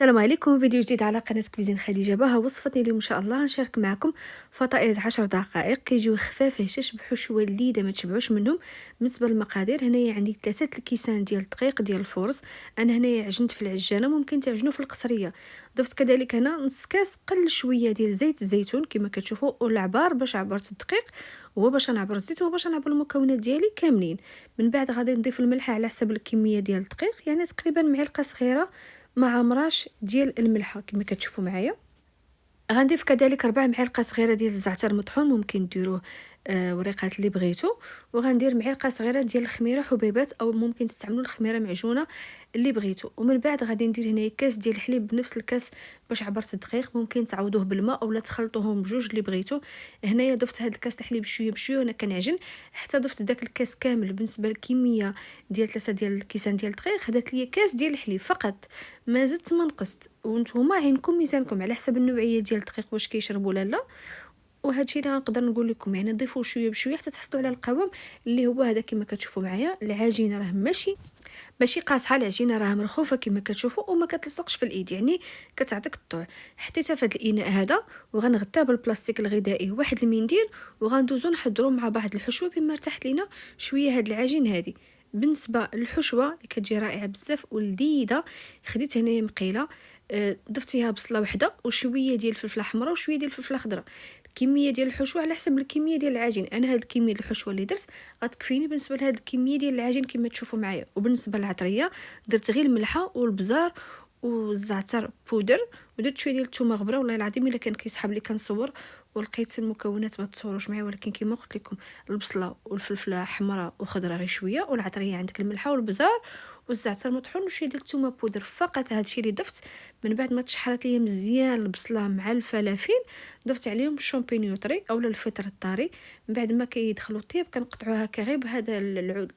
السلام عليكم. فيديو جديد على قناة كوزين خديجة. بها وصفتي اليوم ان شاء الله نشارك معكم فطائر 10 دقائق كيجيو خفاف هشاش بحشوه لذيذه ما تشبعوش منهم. بالنسبه للمقادير، هنايا عندي 3 الكيسان ديال الدقيق ديال الفرز. انا هنايا عجنت في العجانه، ممكن تعجنوا في القصريه. ضفت كذلك هنا نص كاس قل شويه ديال زيت الزيتون كما كتشوفوا، والعبار باش عبرت الدقيق، هو باش نعبر الزيت، هو باش نعبر المكونات ديالي كاملين. من بعد غادي نضيف الملح على حسب الكميه ديال الدقيق، يعني تقريبا معلقه صغيره مع مراش ديال الملحه كما كتشوفوا معايا. غنضيف كذلك 4 معالق صغيره ديال الزعتر مطحون، ممكن ديروه وريقات اللي بغيتو. وغندير معلقه صغيره ديال الخميره حبيبات، او ممكن تستعملوا الخميره معجونه اللي بغيتو. ومن بعد غادي ندير هنايا كاس ديال الحليب بنفس الكاس باش عبرت الدقيق، ممكن تعوضوه بالماء اولا تخلطوهم بجوج اللي بغيتو. هنايا ضفت هاد الكاس الحليب بشويه بشويه وانا كنعجن حتى ضفت داك الكاس كامل. بالنسبه للكميه ديال 3 ديال الكيسان ديال الدقيق، خدات ليا كاس ديال الحليب فقط، ما زدت ما نقصت. وانتم عينكم ميزانكم على حسب النوعيه ديال الدقيق واش كيشرب ولا لا. وهذا الشيء اللي غنقدر نقول لكم، يعني ضيفوا شويه بشويه حتى تحصلوا على القوام اللي هو هذا كما كتشوفوا معايا. العجينه راه ماشي قاصحه، العجينه راه مرخوفه كما كتشوفوا وما كتلصقش في الايد، يعني كتعطيك الطوع. حطيتها في هذا الاناء هذا وغنغطيها بالبلاستيك الغذائي واحد المنديل، وغندوزو نحضروا مع بعض الحشوه بما ارتاحت لينا شويه هاد العجين هذه. بالنسبه للحشوه اللي كتجي رائعه بزاف ولذيذه، خديت هنايا مقيله، ضفتيها بصله وحده وشويه ديال الفلفله حمراء وشويه ديال الفلفله خضراء. الكميه ديال الحشوه على حسب الكميه ديال العجين. انا هاد الكميه ديال الحشوه اللي درت غتكفيني بالنسبه لهاد الكميه ديال العجين كما تشوفوا معايا. وبالنسبه للعطريه درت غير الملحه والبزار والزعتر بودر، ودرت شويه ديال الثومه غبره. والله العظيم الا كان كيسحب لي كنصور ولقيت المكونات ما تصوروش معايا، ولكن كما قلت لكم البصله والفلفله حمراء وخضراء غير شويه، والعطريه عندك الملحه والبزار والزعتر مطحون وشويه ديال الثومه بودر فقط. هادشي اللي ضفت. من بعد ما تشحرت ليا مزيان البصله مع الفلافل، ضفت عليهم الشامبينيو طري اولا الفطر الطري. من بعد ما كيدخلوا الطياب كنقطعوها هكا غير بهذا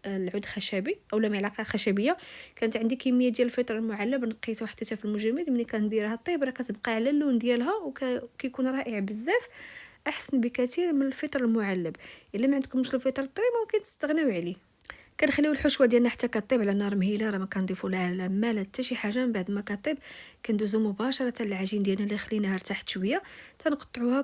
العود خشبي اولا ملعقه خشبيه. كانت عندي كميه ديال الفطر المعلب نقيتها وحطيتها في المجمد. ملي كنديرها طيب راه كتبقى على اللون ديالها وكيكون رائع بزاف، احسن بكثير من الفطر المعلب. الا ما عندكمش الفطر الطري ممكن تستغناو عليه. كنخليو الحشوه ديالنا حتى كطيب على نار مهيله، راه ما كنضيفوا لها لا ماء لا حتى شي حاجه. من بعد ما كطيب كندوزو مباشره للعجين ديالنا اللي خليناها ارتاحت شويه، تنقطعوها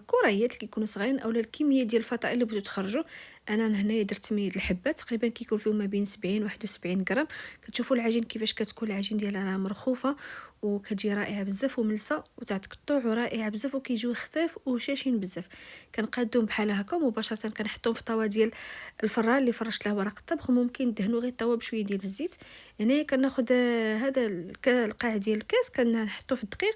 كريات اللي كيكونوا صغيرين اولا الكميه ديال الفطائر اللي بغيتو تخرجوا. انا هنايا درت 8 الحبات تقريبا، كيكون فيهم ما بين 70 و 71 غرام. كتشوفوا العجين كيفاش كتكون، العجين ديالها راه مرخوفه وكتجي رائعه بزاف وملسه وتعطيك الطوع ورائعه بزاف وكيجيو خفاف وهشاشين بزاف. كنقادهم بحال هكا مباشره، كنحطهم في طاوه ديال الفران اللي فرشت لها ورق الطبخ، وممكن ندهنوا غير الطاوه بشويه ديال الزيت. هنايا كناخذ هذا القاع ديال الكاس كنحطو في الدقيق،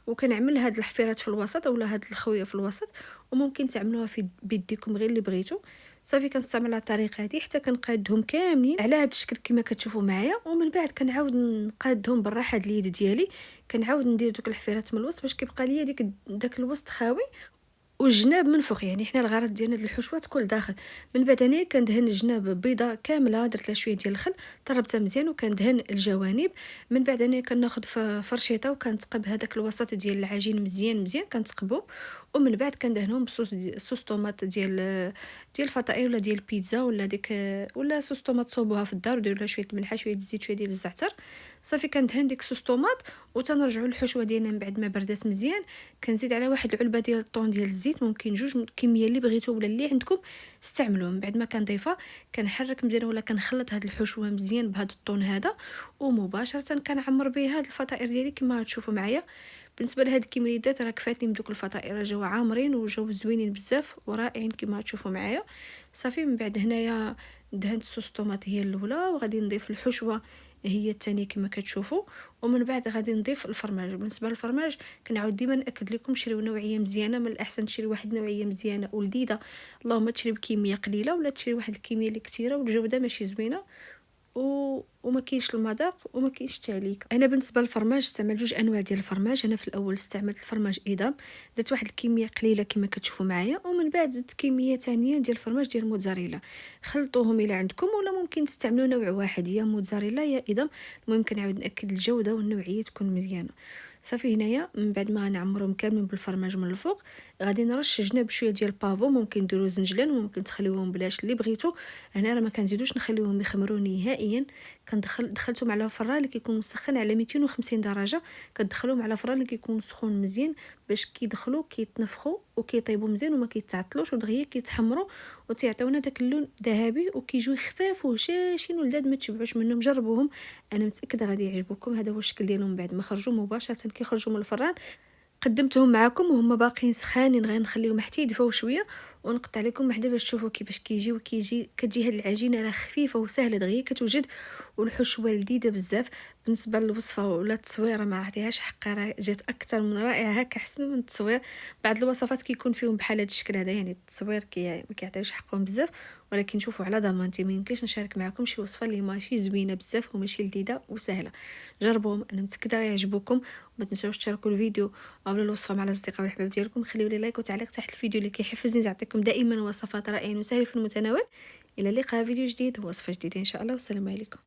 وكنعمل هاد الحفيرات في الوسط اولا هاد الخويه في الوسط، وممكن تعملوها في بيديكم غير اللي بغيتو. صافي كنستعمل الطريقه هذه حتى كنقادهم كاملين على هاد الشكل كما كتشوفوا معايا. ومن بعد كنعاود نقادهم بالراحه اليد ديالي، كنعاود ندير دوك الحفيرات من الوسط باش كيبقى ليا داك الوسط خاوي والجناب من فوق، يعني حنا الغرض ديالنا الحشوه تكون داخل. من بعد انا كندهن الجناب بيضه كامله، درت لها شويه ديال الخل طربتها مزيان وكندهن الجوانب. من بعد انا كناخذ فرشيطه وكنتقب هذاك الوسط ديال العجين مزيان مزيان كنتقبو. ومن بعد كندهنهم بصوص صوص طوماط ديال الفطائر ولا ديال البيتزا ولا ديك، ولا صوص طوماط صوبوها في الدار وديروا لها شويه الملحه شويه الزيت شويه ديال الزعتر. صافي كندهن ديك صوص طوماط. وتنرجعوا للحشوه ديالنا من بعد ما بردات مزيان، كنزيد على واحد العلبه ديال الطون ديال الزيت، ممكن جوج، الكميه اللي بغيتو ولا اللي عندكم استعملوه. من بعد ما كنضيفها كنحرك مزيان ولا كنخلط هاد الحشوه مزيان بهذا الطون هذا، ومباشره كنعمر به هاد الفطائر ديالي كما تشوفوا معايا. بالنسبه لهاد الكمريدات راه كفاتني بدوك الفطائر، جاو عامرين وجاو زوينين بزاف ورائعين كما تشوفوا معايا. صافي من بعد هنايا دهنت صوص طوماط هي الاولى، وغادي نضيف الحشوه هي الثانيه كما كتشوفوا. ومن بعد غادي نضيف الفرماج. بالنسبه للفرماج كنعاود ديما ناكد لكم شريو نوعيه مزيانه، من الاحسن تشري واحد نوعيه مزيانه ولذيذه، اللهم تشري بكميه قليله ولا تشري واحد الكميه اللي كثيره والجوده ماشي زوينه وما كاينش المذاق وما كاينش التعليق. انا بالنسبه للفرماج استعملت جوج انواع ديال الفرماج. انا في الاول استعملت الفرماج ايدام، درت واحد الكميه قليله كما كتشوفوا معايا، ومن بعد زدت كميه ثانيه ديال الفرماج ديال الموتزاريلا. خلطوهم الى عندكم، ولا ممكن تستعملوا نوع واحد يا موتزاريلا يا ايدام. المهم كنعاود ناكد الجوده والنوعيه تكون مزيانه. صافي هنايا من بعد ما نعمرهم كاملين بالفرماج من الفوق، غادي نرش جناب بشويه ديال البافو، ممكن ديروا زنجلان وممكن تخليوهم بلاش اللي بغيتو. هنا راه ما كنزيدوش نخليوهم يخمروا نهائيا، دخلتهم على فران اللي كيكون مسخن على 250 درجه. كتدخلوهم على فران اللي كيكون سخون مزيان باش كيدخلوا كيتنفخوا وكيطيبوا مزيان وما كيتعطلوش ودغيا كيتحمروا وتيعطيونا داك اللون ذهبي وكيجيو خفاف وهشاشين ولذاذ ما تشبعوش منهم. جربوهم، انا متاكده غادي يعجبوكم. هذا هو الشكل ديالهم بعد ما خرجوا مباشره كيخرجوا من الفران. قدمتهم معكم وهما باقيين سخانين، غير نخليهم حتى يدفاو شويه ونقطع لكم وحده باش تشوفوا كيفاش كيجيو. كتجي هاد العجينه راه خفيفه وسهله دغيا كتوجد، والحشوه لذيذه بزاف. بالنسبه للوصفه ولا التصويره ما عطيهاش حقها، راه جات اكثر من رائعه، هكا احسن من التصوير. بعض الوصفات كيكون فيهم بحال هذا الشكل هذا، يعني التصوير ما كيعطيوش حقهم بزاف. ولكن شوفوا على ضمانتي ما يمكنش نشارك معكم شي وصفه اللي ماشي زوينه بزاف وماشي لذيذه وسهله. جربوهم، انا متاكده غيعجبوكم. وما تنساوش تشاركوا الفيديو او الوصفه مع الاصدقاء والحباب ديالكم. خليوا لي لايك وتعليق تحت الفيديو اللي كيحفزني نعطيكم دائما وصفات رائعه وسهله في المتناول. الى اللقاء فيديو جديد ووصفه جديده ان شاء الله، والسلام عليكم.